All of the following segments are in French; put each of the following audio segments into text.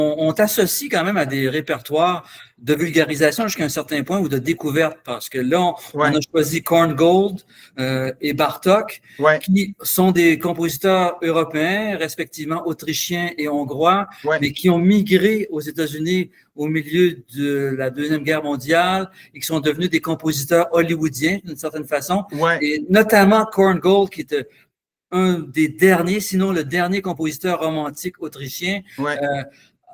on t'associe quand même à des répertoires de vulgarisation jusqu'à un certain point ou de découverte, parce que là, on a choisi Korngold et Bartók, qui sont des compositeurs européens, respectivement autrichiens et hongrois, mais qui ont migré aux États-Unis au milieu de la Deuxième Guerre mondiale et qui sont devenus des compositeurs hollywoodiens d'une certaine façon, et notamment Korngold, qui était un des derniers, sinon le dernier compositeur romantique autrichien,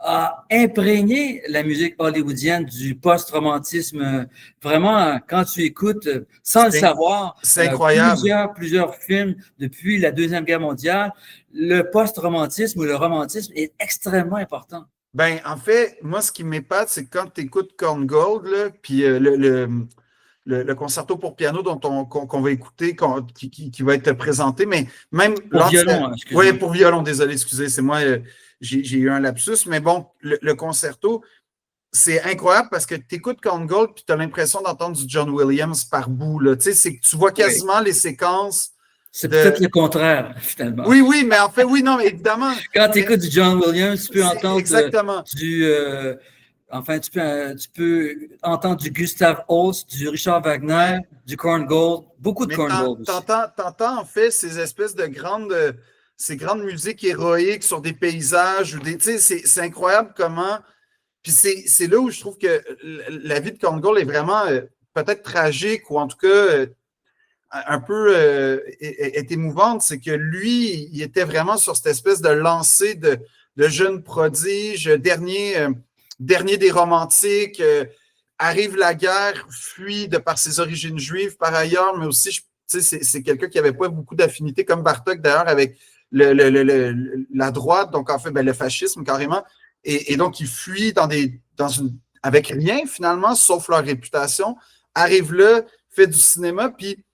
a imprégné la musique hollywoodienne du post-romantisme. Vraiment, quand tu écoutes, sans le savoir, c'est incroyable. Plusieurs films depuis la Deuxième Guerre mondiale, le post-romantisme ou le romantisme est extrêmement important. Ben, en fait, moi, ce qui m'épate, c'est quand tu écoutes Korngold, puis le concerto pour piano qu'on va écouter, qui va être présenté, mais même... Pour violon, excusez-moi. Oui, pour violon, désolé, excusez, c'est moi, j'ai eu un lapsus, mais bon, le concerto, c'est incroyable parce que tu écoutes Korngold puis tu as l'impression d'entendre du John Williams par bout. Tu sais, tu vois quasiment les séquences. C'est peut-être le contraire, finalement. Oui, mais en fait, oui, non, mais évidemment. Quand tu écoutes du John Williams, tu peux entendre exactement. tu peux entendre du Gustav Holst, du Richard Wagner, du Korngold, beaucoup de Korngold aussi. T'entends en fait ces espèces de ces grandes musiques héroïques sur des paysages ou des, tu sais, c'est incroyable comment. Puis c'est là où je trouve que la vie de Korngold est vraiment peut-être tragique ou en tout cas un peu est émouvante, c'est que lui, il était vraiment sur cette espèce de lancée de jeune prodige, dernier des romantiques, arrive la guerre, fuit de par ses origines juives par ailleurs, mais aussi, c'est quelqu'un qui n'avait pas beaucoup d'affinités, comme Bartók d'ailleurs, avec la droite, donc en fait, le fascisme carrément, et donc il fuit avec rien finalement, sauf leur réputation, arrive là, fait du cinéma, puis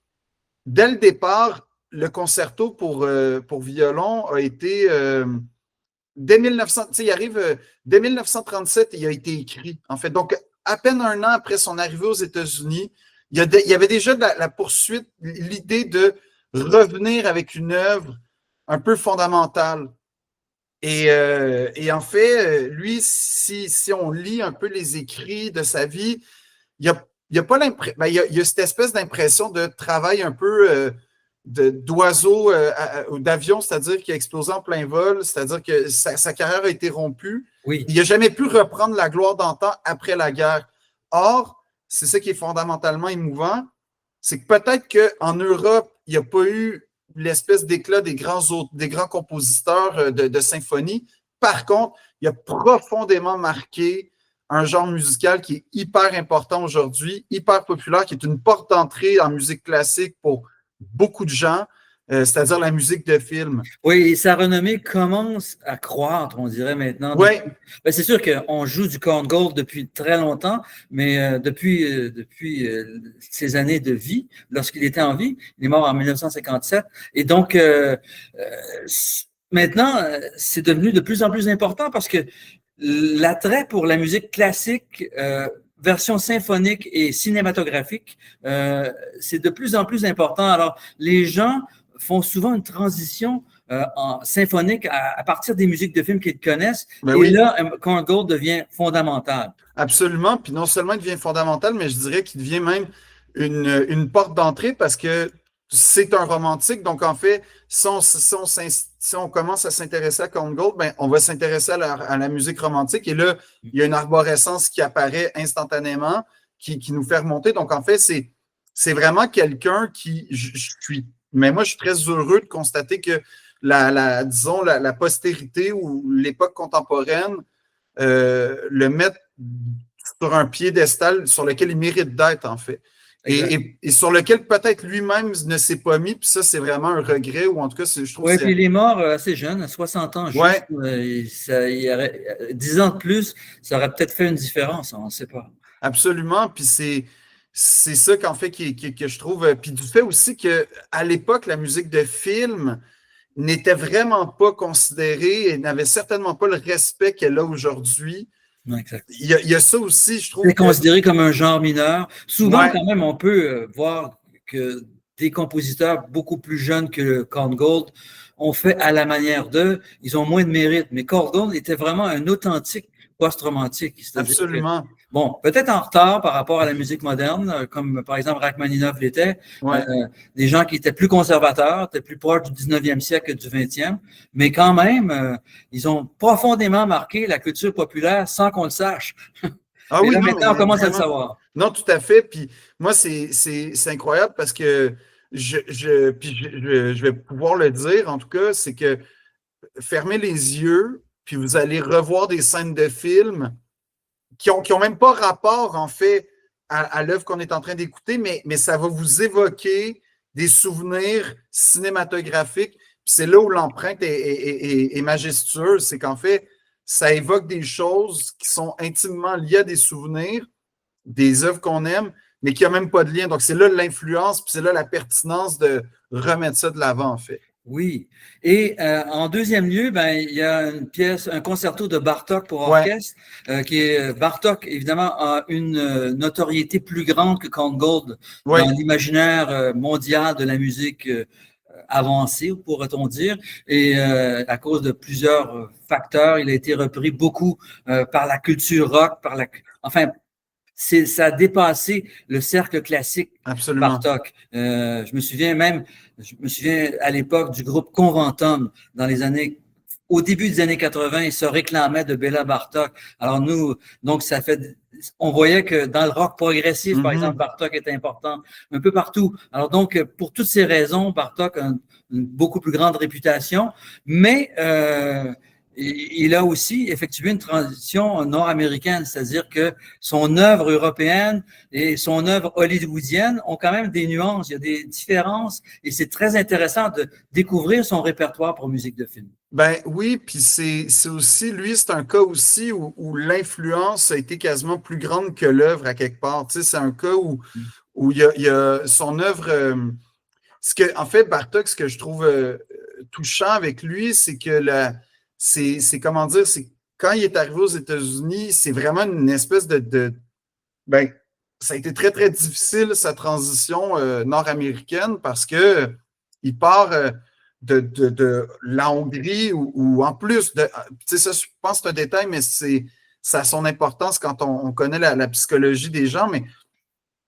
dès le départ, le concerto pour violon a été... dès 1900, il arrive dès 1937, il a été écrit, en fait. Donc, à peine un an après son arrivée aux États-Unis, il y avait déjà la poursuite, l'idée de revenir avec une œuvre un peu fondamentale. Et en fait, lui, si on lit un peu les écrits de sa vie, il y a pas l'impression, il y a cette espèce d'impression de travail un peu d'oiseau ou d'avion, c'est-à-dire qui a explosé en plein vol, c'est-à-dire que sa carrière a été rompue. Oui. Il n'a jamais pu reprendre la gloire d'antan après la guerre. Or, c'est ça qui est fondamentalement émouvant, c'est que peut-être qu'en Europe, il n'y a pas eu l'espèce d'éclat des grands compositeurs de symphonie. Par contre, il a profondément marqué un genre musical qui est hyper important aujourd'hui, hyper populaire, qui est une porte d'entrée en musique classique pour beaucoup de gens, c'est-à-dire la musique de film. Oui, et sa renommée commence à croître, on dirait maintenant. Oui. C'est sûr qu'on joue du Korngold depuis très longtemps, mais depuis ses années de vie, lorsqu'il était en vie, il est mort en 1957. Et donc, maintenant, c'est devenu de plus en plus important parce que l'attrait pour la musique classique, version symphonique et cinématographique, c'est de plus en plus important. Alors, les gens font souvent une transition en symphonique à partir des musiques de films qu'ils connaissent. Là, Korngold devient fondamental. Absolument. Puis non seulement il devient fondamental, mais je dirais qu'il devient même une porte d'entrée parce que c'est un romantique. Donc, en fait, si on commence à s'intéresser à Korngold, on va s'intéresser à la musique romantique. Et là, il y a une arborescence qui apparaît instantanément, qui nous fait remonter. Donc, en fait, c'est vraiment quelqu'un qui... Mais moi, je suis très heureux de constater que disons, la postérité ou l'époque contemporaine le mettent sur un piédestal sur lequel il mérite d'être, en fait. Et sur lequel peut-être lui-même ne s'est pas mis, puis ça, c'est vraiment un regret, ou en tout cas, je trouve que puis il est mort assez jeune, à 60 ans, juste. Il aurait, 10 ans de plus, ça aurait peut-être fait une différence, on ne sait pas. Absolument, puis c'est ça qu'en fait que je trouve, puis du fait aussi qu'à l'époque, la musique de film n'était vraiment pas considérée et n'avait certainement pas le respect qu'elle a aujourd'hui. Il y a ça aussi, je trouve. C'est considéré comme un genre mineur. Souvent, quand même, on peut voir que des compositeurs beaucoup plus jeunes que Korngold ont fait à la manière d'eux, ils ont moins de mérite. Mais Korngold était vraiment un authentique post-romantique. Absolument. Bon, peut-être en retard par rapport à la musique moderne, comme par exemple Rachmaninov l'était, des gens qui étaient plus conservateurs, étaient plus proches du 19e siècle que du 20e, mais quand même, ils ont profondément marqué la culture populaire sans qu'on le sache. Ah oui, là, non, maintenant, on commence à le savoir. Non, tout à fait. Puis moi, c'est incroyable parce que je vais pouvoir le dire, en tout cas, c'est que fermez les yeux, puis vous allez revoir des scènes de films qui ont même pas rapport, en fait, à l'œuvre qu'on est en train d'écouter, mais ça va vous évoquer des souvenirs cinématographiques. C'est là où l'empreinte est majestueuse. C'est qu'en fait, ça évoque des choses qui sont intimement liées à des souvenirs, des œuvres qu'on aime, mais qui n'ont même pas de lien. Donc, c'est là l'influence, puis c'est là la pertinence de remettre ça de l'avant, en fait. Oui. Et en deuxième lieu, il y a une pièce, un concerto de Bartók pour orchestre, qui est Bartók, évidemment, a une notoriété plus grande que Korngold dans l'imaginaire mondial de la musique avancée, pourrait-on dire. Et à cause de plusieurs facteurs, il a été repris beaucoup par la culture rock, ça a dépassé le cercle classique. Absolument. Bartók. Je me souviens à l'époque du groupe Conventum au début des années 80, ils se réclamaient de Béla Bartók. Alors donc on voyait que dans le rock progressif, par exemple, Bartók est important un peu partout. Alors donc, pour toutes ces raisons, Bartók a une beaucoup plus grande réputation, mais il a aussi effectué une transition nord-américaine, c'est-à-dire que son œuvre européenne et son œuvre hollywoodienne ont quand même des nuances, il y a des différences, et c'est très intéressant de découvrir son répertoire pour musique de film. Ben oui, puis c'est aussi, lui, c'est un cas aussi où l'influence a été quasiment plus grande que l'œuvre à quelque part. Tu sais, c'est un cas où il y a son œuvre. En fait, Bartók, ce que je trouve touchant avec lui, c'est que c'est comment dire, c'est quand il est arrivé aux États-Unis, c'est vraiment une espèce ben, ça a été très, très difficile, sa transition nord-américaine, parce que il part de la Hongrie ou en plus, tu sais, ça, je pense que c'est un détail, mais ça a son importance quand on connaît la psychologie des gens, mais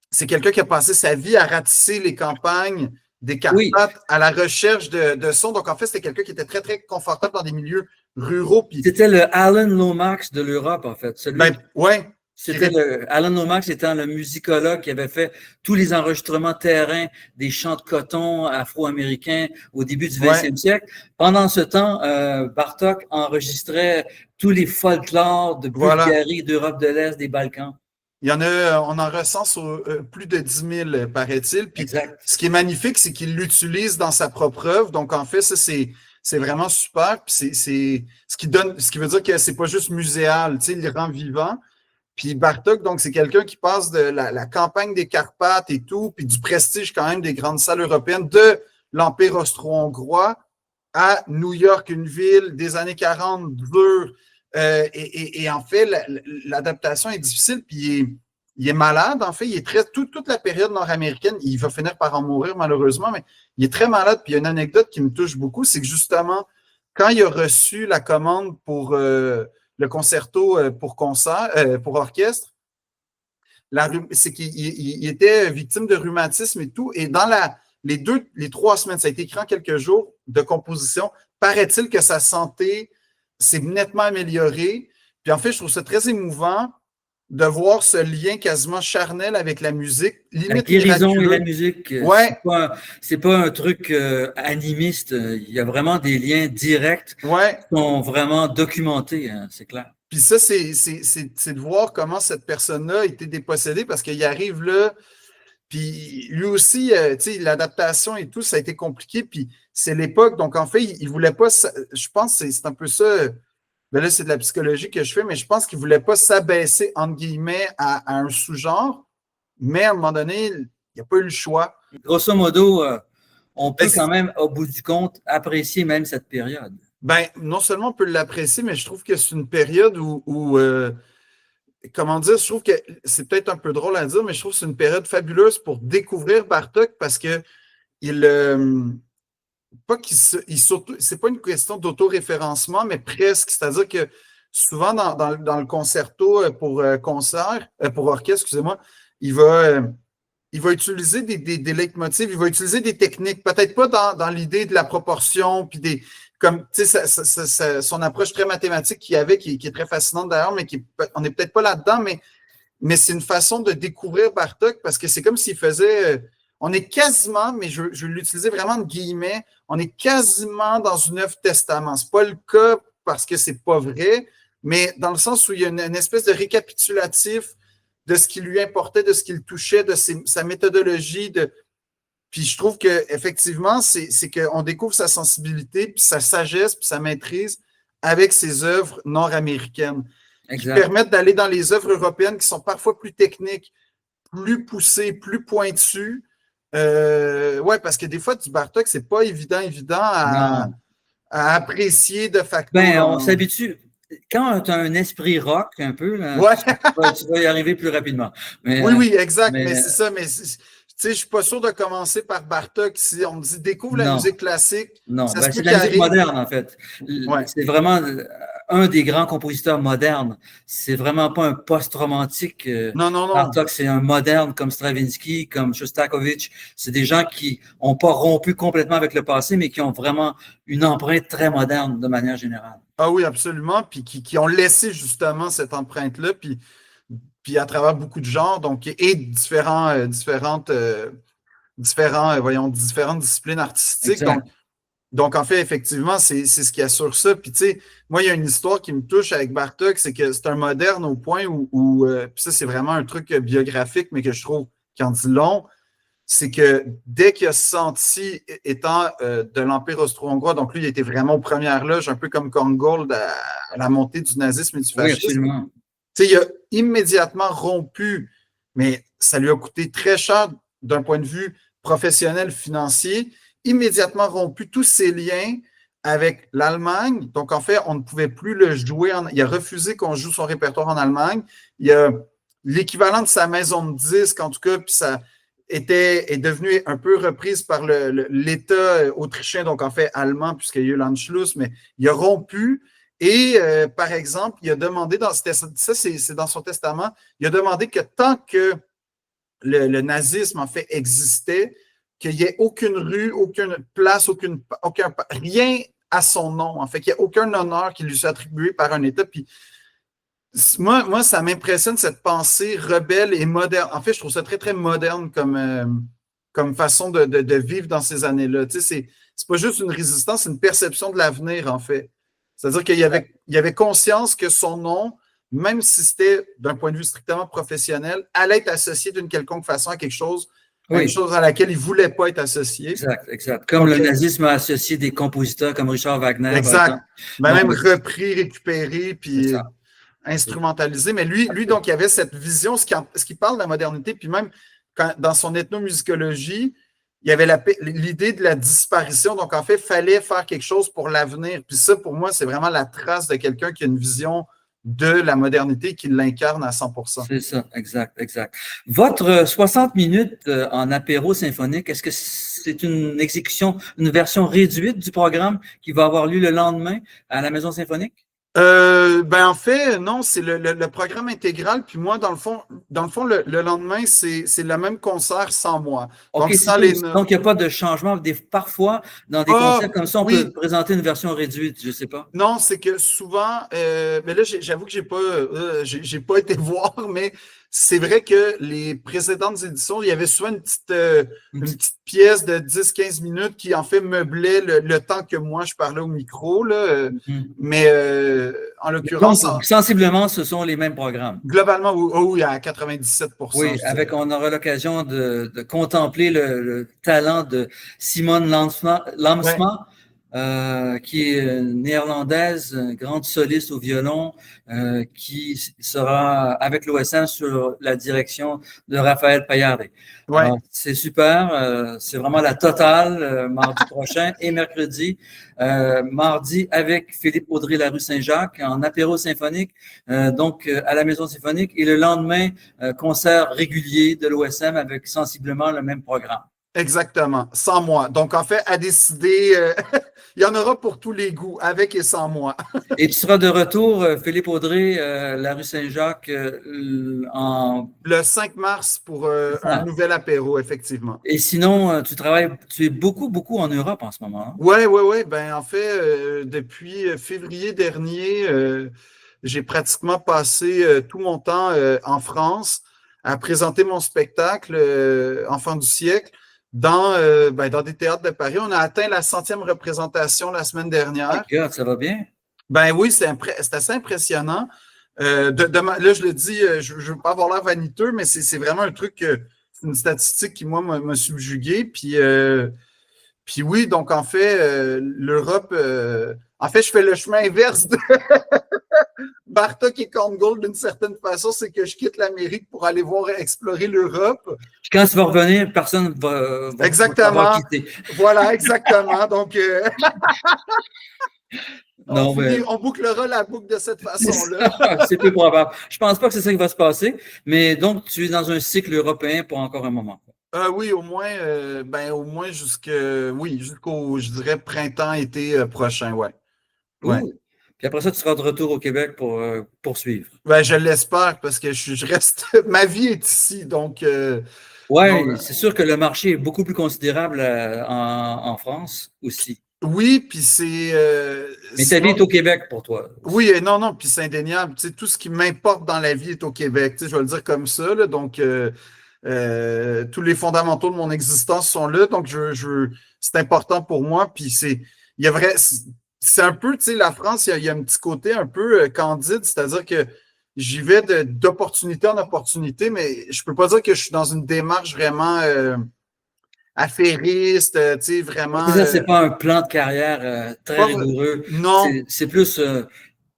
c'est quelqu'un qui a passé sa vie à ratisser les campagnes des Carpates à la recherche de son. Donc, en fait, c'était quelqu'un qui était très, très confortable dans des milieux ruraux. C'était le Alan Lomax de l'Europe, en fait. Alan Lomax étant le musicologue qui avait fait tous les enregistrements terrain des chants de coton afro-américains au début du 20e siècle. Pendant ce temps, Bartók enregistrait tous les folklores de Bulgarie, d'Europe de l'Est, des Balkans. On en recense plus de 10 000, paraît-il. Puis, ce qui est magnifique, c'est qu'il l'utilise dans sa propre œuvre. Donc, en fait, ça, c'est vraiment super. Puis ce qui veut dire que c'est pas juste muséal, tu sais, il le rend vivant. Puis Bartók, donc, c'est quelqu'un qui passe de la campagne des Carpates et tout, puis du prestige quand même des grandes salles européennes de l'Empire austro-hongrois à New York, une ville des années 40 dure. Et en fait, l'adaptation est difficile, puis il est malade, en fait. Il est toute la période nord-américaine, il va finir par en mourir malheureusement, mais il est très malade. Puis il y a une anecdote qui me touche beaucoup, c'est que justement, quand il a reçu la commande pour le concerto pour orchestre, c'est qu'il était victime de rhumatisme et tout. Et dans les 3 semaines, ça a été écrit en quelques jours de composition, paraît-il que sa santé s'est nettement améliorée. Puis en fait, je trouve ça très émouvant de voir ce lien quasiment charnel avec la musique. La guérison et la musique, c'est pas un truc animiste. Il y a vraiment des liens directs qui sont vraiment documentés, hein, c'est clair. Puis ça, c'est de voir comment cette personne-là a été dépossédée parce qu'il arrive là, puis lui aussi, tu sais, l'adaptation et tout, ça a été compliqué, puis c'est l'époque. Donc, en fait, il voulait pas, je pense que c'est un peu ça, ben là, c'est de la psychologie que je fais, mais je pense qu'il voulait pas s'abaisser, entre guillemets, à un sous-genre, mais à un moment donné, il n'y a pas eu le choix. Grosso modo, on peut quand même, au bout du compte, apprécier même cette période. Ben, non seulement on peut l'apprécier, mais je trouve que c'est une période où comment dire, je trouve que c'est peut-être un peu drôle à dire, mais je trouve que c'est une période fabuleuse pour découvrir Bartók parce que pas qu'il c'est pas une question d'autoréférencement, mais presque. C'est-à-dire que souvent dans le concerto pour pour orchestre, excusez-moi, il va utiliser des leitmotivs, il va utiliser des techniques, peut-être pas dans l'idée de la proportion, puis comme, tu sais, son approche très mathématique qu'il avait, qui est très fascinante d'ailleurs, mais on n'est peut-être pas là-dedans, mais c'est une façon de découvrir Bartók parce que c'est comme s'il faisait, on est quasiment, mais je vais l'utiliser vraiment de guillemets, on est quasiment dans une œuvre testament. C'est pas le cas parce que c'est pas vrai, mais dans le sens où il y a une espèce de récapitulatif de ce qui lui importait, de ce qui le touchait, de sa méthodologie. Puis je trouve qu'effectivement, c'est qu'on découvre sa sensibilité, puis sa sagesse, puis sa maîtrise avec ses œuvres nord-américaines, qui permettent d'aller dans les œuvres européennes qui sont parfois plus techniques, plus poussées, plus pointues. Ouais, parce que des fois, du Bartók, c'est pas évident à apprécier de facto. Ben, on s'habitue. Quand tu as un esprit rock un peu, là, ouais. tu vas y arriver plus rapidement. Oui, exact. Mais c'est ça. Mais tu sais, je ne suis pas sûr de commencer par Bartók. Si on me dit découvre la musique classique. Non, c'est de la musique moderne, en fait. Ouais. C'est vraiment un des grands compositeurs modernes. C'est vraiment pas un post-romantique. Non. Bartók, c'est un moderne comme Stravinsky, comme Shostakovich. C'est des gens qui n'ont pas rompu complètement avec le passé, mais qui ont vraiment une empreinte très moderne de manière générale. Ah oui, absolument. Puis qui ont laissé justement cette empreinte-là. Puis à travers beaucoup de genres, donc, et différentes disciplines artistiques. Donc, en fait, effectivement, c'est ce qui assure ça. Puis, tu sais, moi, il y a une histoire qui me touche avec Bartók, c'est que c'est un moderne au point où puis ça, c'est vraiment un truc biographique, mais que je trouve qui en dit long, c'est que dès qu'il a senti, étant de l'Empire austro-hongrois, donc lui, il était vraiment aux premières loges, un peu comme Korngold à la montée du nazisme et du fascisme. Oui, absolument. Tu sais, il a immédiatement rompu, mais ça lui a coûté très cher d'un point de vue professionnel, financier, immédiatement rompu tous ses liens avec l'Allemagne. Donc, en fait, on ne pouvait plus le jouer. Il a refusé qu'on joue son répertoire en Allemagne. Il y a l'équivalent de sa maison de disques, en tout cas, puis ça est devenu un peu reprise par l'État autrichien, donc en fait allemand, puisqu'il y a eu l'Anschluss, mais il a rompu. Et par exemple, il a demandé, ça c'est dans son testament, il a demandé que tant que le nazisme en fait existait, qu'il n'y ait aucune rue, aucune place, rien à son nom, en fait, qu'il n'y ait aucun honneur qui lui soit attribué par un État. Puis moi, ça m'impressionne cette pensée rebelle et moderne. En fait, je trouve ça très, très moderne comme façon de vivre dans ces années-là. Tu sais, c'est pas juste une résistance, c'est une perception de l'avenir, en fait. C'est-à-dire qu'il y avait conscience que son nom, même si c'était d'un point de vue strictement professionnel, allait être associé d'une quelconque façon à quelque chose, une chose à laquelle il ne voulait pas être associé. Exact. Comme le nazisme a associé des compositeurs comme Richard Wagner. Exact. Même repris, récupéré, puis instrumentalisé. Mais lui, donc, il avait cette vision, ce qui parle de la modernité, puis même dans son ethnomusicologie, il y avait l'idée de la disparition. Donc, en fait, il fallait faire quelque chose pour l'avenir. Puis ça, pour moi, c'est vraiment la trace de quelqu'un qui a une vision de la modernité qui l'incarne à 100%. C'est ça, exact. Votre 60 minutes en apéro symphonique, est-ce que c'est une exécution, une version réduite du programme qui va avoir lieu le lendemain à la Maison symphonique? En fait, non, c'est le programme intégral. Puis moi, dans le fond, le lendemain, c'est le même concert sans moi. Donc, donc il n'y a pas de changement. Parfois, dans des concerts comme ça, on peut présenter une version réduite, je ne sais pas. Non, c'est que souvent, mais là, j'avoue que j'ai pas été voir, mais c'est vrai que les précédentes éditions, il y avait souvent une petite pièce de 10-15 minutes qui, en fait, meublait le temps que moi, je parlais au micro. Là, mais en l'occurrence… Sensiblement, ce sont les mêmes programmes. Globalement, oui, à 97%. Oui, on aura l'occasion de contempler le talent de Simone Lamsma, qui est néerlandaise, grande soliste au violon, qui sera avec l'OSM sur la direction de Raphaël Paillardet. Ouais. C'est super, c'est vraiment la totale mardi prochain et mercredi. Mardi avec Philippe Audry-Larue Saint-Jacques en apéro symphonique, donc à la Maison symphonique, et le lendemain, concert régulier de l'OSM avec sensiblement le même programme. Exactement, sans moi. Donc, en fait, à décider, il y en aura pour tous les goûts, avec et sans moi. Et tu seras de retour, Philippe Audrey, la rue Saint-Jacques, en... Le 5 mars pour un nouvel apéro, effectivement. Et sinon, tu es beaucoup, beaucoup en Europe en ce moment. Hein? Oui, oui, oui. Ben, en fait, depuis février dernier, j'ai pratiquement passé tout mon temps en France à présenter mon spectacle Enfants du siècle dans des théâtres de Paris. On a atteint la 100e représentation la semaine dernière. Oh God, ça va bien? Ben oui, c'est assez impressionnant. Là, je le dis, je ne veux pas avoir l'air vaniteux, mais c'est vraiment un truc, c'est une statistique qui, moi, m'a subjugué. Puis oui, donc en fait, l'Europe, en fait, je fais le chemin inverse de Bartok et Korngold d'une certaine façon, c'est que je quitte l'Amérique pour aller voir explorer l'Europe. Quand tu vas revenir, personne va exactement. Quitter. Voilà, exactement. Donc, non, on bouclera la boucle de cette façon-là. C'est peu probable. Je pense pas que c'est ça qui va se passer, mais donc tu es dans un cycle européen pour encore un moment. Oui, au moins jusqu'au, je dirais, printemps-été prochain, ouais. Ouais. Puis après ça, tu seras de retour au Québec pour poursuivre. Ben, je l'espère parce que je reste. Ma vie est ici, donc. Oui, c'est sûr que le marché est beaucoup plus considérable en France aussi. Oui, puis c'est. Mais ta vie est au Québec pour toi. Oui, non, puis c'est indéniable. Tu sais, tout ce qui m'importe dans la vie est au Québec. Tu sais, je vais le dire comme ça. Là, donc, tous les fondamentaux de mon existence sont là. Donc, c'est important pour moi. Puis c'est un peu, tu sais, la France, il y a un petit côté un peu candide, c'est-à-dire que j'y vais d'opportunité en opportunité, mais je peux pas dire que je suis dans une démarche vraiment affairiste, tu sais, vraiment. C'est pas un plan de carrière très rigoureux. Non. C'est plus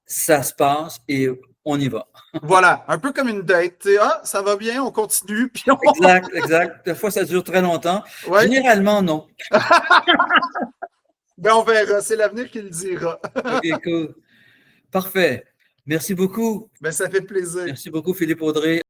ça se passe et on y va. Voilà, un peu comme une date. Tu sais, ça va bien, on continue. Puis Exact. Des fois, ça dure très longtemps. Ouais. Généralement, non. Ben, on verra. C'est l'avenir qui le dira. OK, cool. Parfait. Merci beaucoup. Ben, ça fait plaisir. Merci beaucoup, Philippe Audrey.